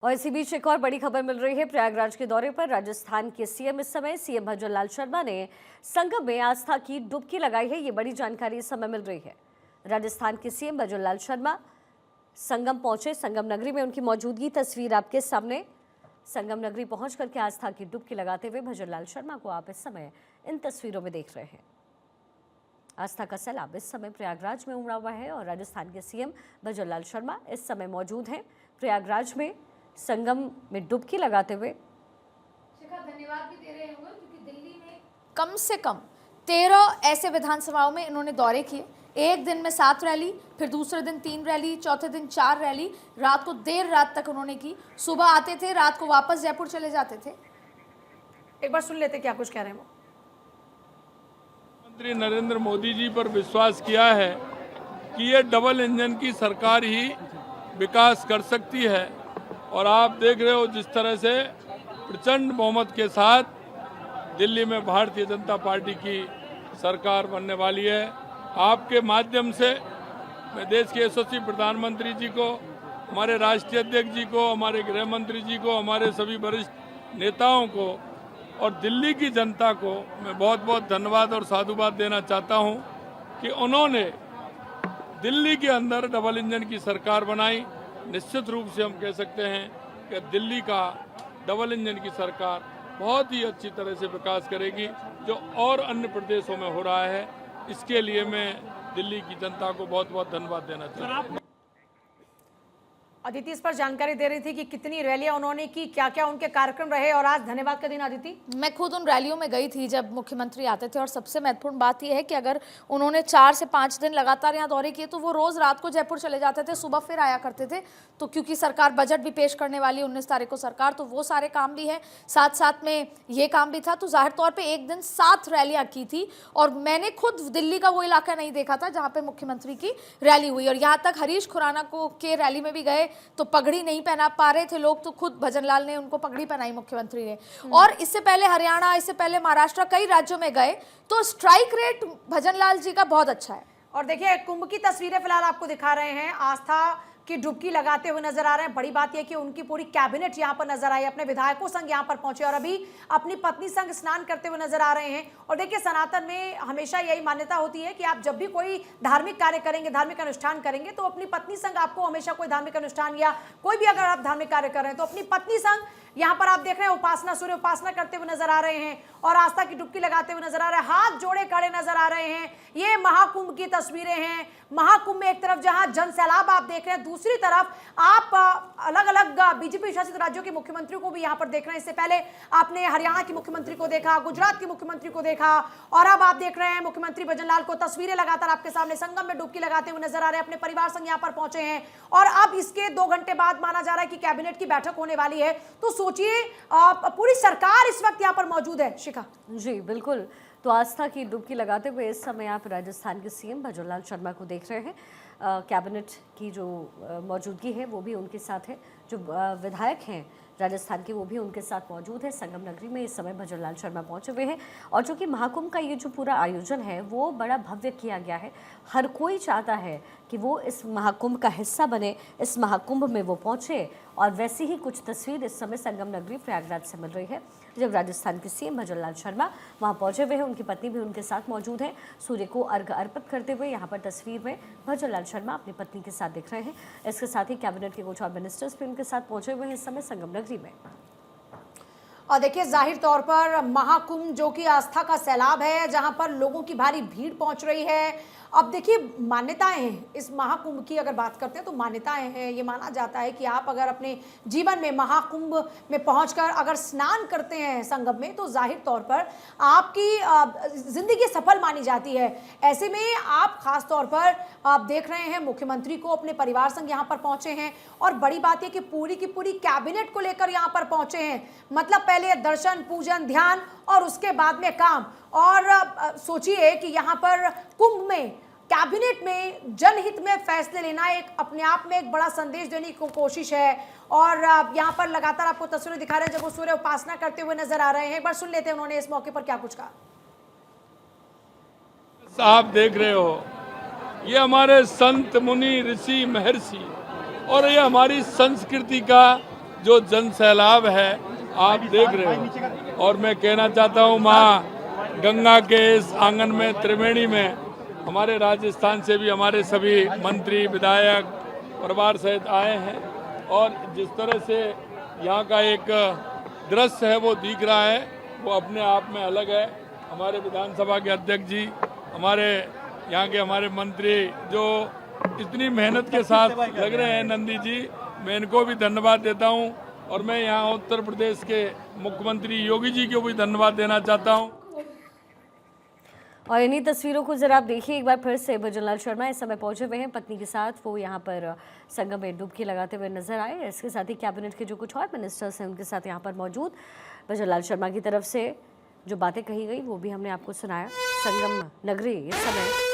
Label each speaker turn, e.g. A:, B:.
A: और इसी बीच एक और बड़ी खबर मिल रही है। प्रयागराज के दौरे पर राजस्थान के सीएम इस समय सीएम भजनलाल शर्मा ने संगम में आस्था की डुबकी लगाई है। ये बड़ी जानकारी इस समय मिल रही है। राजस्थान के सीएम भजनलाल शर्मा संगम पहुंचे। संगम नगरी में उनकी मौजूदगी तस्वीर आपके सामने। संगम नगरी पहुंच करके आस्था की डुबकी लगाते हुए भजनलाल शर्मा को आप इस समय इन तस्वीरों में देख रहे हैं। आस्था का सैलाब इस समय प्रयागराज में उमड़ा हुआ है और राजस्थान के सीएम भजनलाल शर्मा इस समय मौजूद हैं प्रयागराज में संगम में डुबकी लगाते हुए।
B: धन्यवाद भी दे रहे होंगे क्योंकि दिल्ली में कम से कम 13 ऐसे विधानसभाओं में इन्होंने दौरे किए। एक दिन में 7 रैली, फिर दूसरे दिन 3 रैली, चौथे दिन 4 रैली, रात को देर रात तक उन्होंने की। सुबह आते थे, रात को वापस जयपुर चले जाते थे। एक बार सुन लेते क्या कुछ कह रहे हैं वो।
C: प्रधानमंत्री नरेंद्र मोदी जी पर विश्वास किया है कि ये डबल इंजन की सरकार ही विकास कर सकती है और आप देख रहे हो जिस तरह से प्रचंड बहुमत के साथ दिल्ली में भारतीय जनता पार्टी की सरकार बनने वाली है। आपके माध्यम से मैं देश के यशस्वी प्रधानमंत्री जी को, हमारे राष्ट्रीय अध्यक्ष जी को, हमारे गृह मंत्री जी को, हमारे सभी वरिष्ठ नेताओं को और दिल्ली की जनता को मैं बहुत बहुत धन्यवाद और साधुवाद देना चाहता हूं कि उन्होंने दिल्ली के अंदर डबल इंजन की सरकार बनाई। निश्चित रूप से हम कह सकते हैं कि दिल्ली का डबल इंजन की सरकार बहुत ही अच्छी तरह से विकास करेगी जो और अन्य प्रदेशों में हो रहा है। इसके लिए मैं दिल्ली की जनता को बहुत बहुत धन्यवाद देना चाहता हूँ।
D: अदिति इस पर जानकारी दे रही थी कि कितनी रैलियां उन्होंने की, क्या क्या उनके कार्यक्रम रहे और आज धन्यवाद का दिन। अदिति,
B: मैं खुद उन रैलियों में गई थी जब मुख्यमंत्री आते थे और सबसे महत्वपूर्ण बात यह है कि अगर उन्होंने 4 से 5 दिन लगातार यहाँ दौरे किए तो वो रोज रात को जयपुर चले जाते थे, सुबह फिर आया करते थे। तो क्योंकि सरकार बजट भी पेश करने वाली 19 तारीख को सरकार, तो वो सारे काम भी है, साथ साथ में ये काम भी था। तो जाहिर तौर पर एक दिन 7 रैलियां की थी और मैंने खुद दिल्ली का वो इलाका नहीं देखा था जहाँ पे मुख्यमंत्री की रैली हुई। और यहाँ तक हरीश खुराना को के रैली में भी गए तो पगड़ी नहीं पहना पा रहे थे लोग, तो खुद भजनलाल ने उनको पगड़ी पहनाई मुख्यमंत्री ने। और इससे पहले हरियाणा, इससे पहले महाराष्ट्र, कई राज्यों में गए तो स्ट्राइक रेट भजनलाल जी का बहुत अच्छा है।
D: और देखिए कुंभ की तस्वीरें फिलहाल आपको दिखा रहे हैं, आस्था की डुबकी लगाते हुए नजर आ रहे हैं। बड़ी बात यह कि उनकी पूरी कैबिनेट यहां पर नजर आई, अपने विधायकों संग यहां पर पहुंचे और अभी अपनी पत्नी संग स्नान करते हुए नजर आ रहे हैं। और देखिए सनातन में हमेशा यही मान्यता होती है कि आप जब भी कोई धार्मिक कार्य करेंगे, धार्मिक अनुष्ठान करेंगे, तो अपनी पत्नी संग आपको हमेशा कोई धार्मिक अनुष्ठान या कोई भी अगर आप धार्मिक कार्य कर रहे हैं तो अपनी पत्नी संग यहाँ पर आप देख रहे हैं उपासना, सूर्य उपासना करते हुए नजर आ रहे हैं और आस्था की डुबकी लगाते हुए नजर आ रहे हैं, हाथ जोड़े खड़े नजर आ रहे हैं। ये महाकुंभ की तस्वीरें हैं। महाकुंभ में एक तरफ जहां जन सैलाब आप देख रहे हैं, दूसरी तरफ आप अलग अलग बीजेपी शासित राज्यों के मुख्यमंत्रियों को भी यहां पर देख रहे हैं। इससे पहले आपने हरियाणा की मुख्यमंत्री को देखा, गुजरात की मुख्यमंत्री को देखा और अब आप देख रहे हैं मुख्यमंत्री भजनलाल को। तस्वीरें लगातार आपके सामने संगम में डुबकी लगाते हुए नजर आ रहे हैं, अपने परिवार संग यहां पर पहुंचे हैं और अब इसके 2 घंटे बाद माना जा रहा है कि कैबिनेट की बैठक होने वाली है। तो सोचिए पूरी सरकार इस वक्त यहां पर मौजूद है। शिखा
A: जी बिल्कुल, तो आस्था की डुबकी लगाते हुए इस समय आप राजस्थान के सीएम भजनलाल शर्मा को देख रहे हैं। कैबिनेट की जो मौजूदगी है वो भी उनके साथ है, जो विधायक हैं राजस्थान के वो भी उनके साथ मौजूद है। संगम नगरी में इस समय भजनलाल शर्मा पहुंचे हुए हैं और जो कि महाकुंभ का ये जो पूरा आयोजन है वो बड़ा भव्य किया गया है। हर कोई चाहता है कि वो इस महाकुंभ का हिस्सा बने, इस महाकुंभ में वो पहुंचे और वैसी ही कुछ तस्वीर इस समय संगम नगरी प्रयागराज से मिल रही है। जब राजस्थान के सीएम भजनलाल शर्मा वहां पहुंचे हुए हैं, उनकी पत्नी भी उनके साथ मौजूद है। सूर्य को अर्घ्य अर्पित करते हुए यहाँ पर तस्वीर में भजनलाल शर्मा अपनी पत्नी के साथ दिख रहे हैं। इसके साथ ही कैबिनेट के कुछ और मिनिस्टर्स भी उनके साथ पहुंचे हुए हैं इस समय संगम नगरी में।
D: और देखिए जाहिर तौर पर महाकुंभ जो कि आस्था का सैलाब है, जहां पर लोगों की भारी भीड़ पहुंच रही है। अब देखिए मान्यताएं हैं इस महाकुंभ की, अगर बात करते हैं तो मान्यताएं हैं। ये माना जाता है कि आप अगर अपने जीवन में महाकुंभ में पहुंचकर अगर स्नान करते हैं संगम में तो जाहिर तौर पर आपकी जिंदगी सफल मानी जाती है। ऐसे में आप खास तौर पर आप देख रहे हैं मुख्यमंत्री को अपने परिवार संग यहाँ पर पहुंचे हैं और बड़ी बात है कि पूरी की पूरी कैबिनेट को लेकर यहाँ पर पहुंचे हैं। मतलब पहले दर्शन, पूजन, ध्यान और उसके बाद में काम। और सोचिए कि यहाँ पर कुंभ में कैबिनेट में जनहित में फैसले लेना एक अपने आप में एक बड़ा संदेश देने की कोशिश है। और यहाँ पर लगातार आपको तस्वीरें दिखा रहे हैं जब वो सूर्य उपासना करते हुए नजर आ रहे हैं। एक बार सुन लेते हैं उन्होंने इस मौके पर क्या कुछ कहा।
C: आप देख रहे हो ये हमारे संत, मुनि, ऋषि, महर्षि और ये हमारी संस्कृति का जो जन सैलाब है आप देख रहे हो। और मैं कहना चाहता हूँ माँ गंगा के इस आंगन में त्रिवेणी में हमारे राजस्थान से भी हमारे सभी मंत्री विधायक परिवार सहित आए हैं और जिस तरह से यहाँ का एक दृश्य है वो दिख रहा है वो अपने आप में अलग है। हमारे विधानसभा के अध्यक्ष जी, हमारे यहाँ के हमारे मंत्री जो इतनी मेहनत के साथ लग रहे हैं, नंदी जी, मैं इनको भी धन्यवाद देता हूँ और मैं यहाँ उत्तर प्रदेश के मुख्यमंत्री योगी जी को भी धन्यवाद देना चाहता हूँ।
A: और इन्हीं तस्वीरों को जरा आप देखिए एक बार फिर से। भजनलाल शर्मा इस समय पहुंचे हुए हैं पत्नी के साथ, वो यहाँ पर संगम में डुबकी लगाते हुए नजर आए। इसके साथ ही कैबिनेट के जो कुछ और मिनिस्टर्स हैं उनके साथ यहाँ पर मौजूद। भजनलाल शर्मा की तरफ से जो बातें कही गई वो भी हमने आपको सुनाया। संगम नगरी इस समय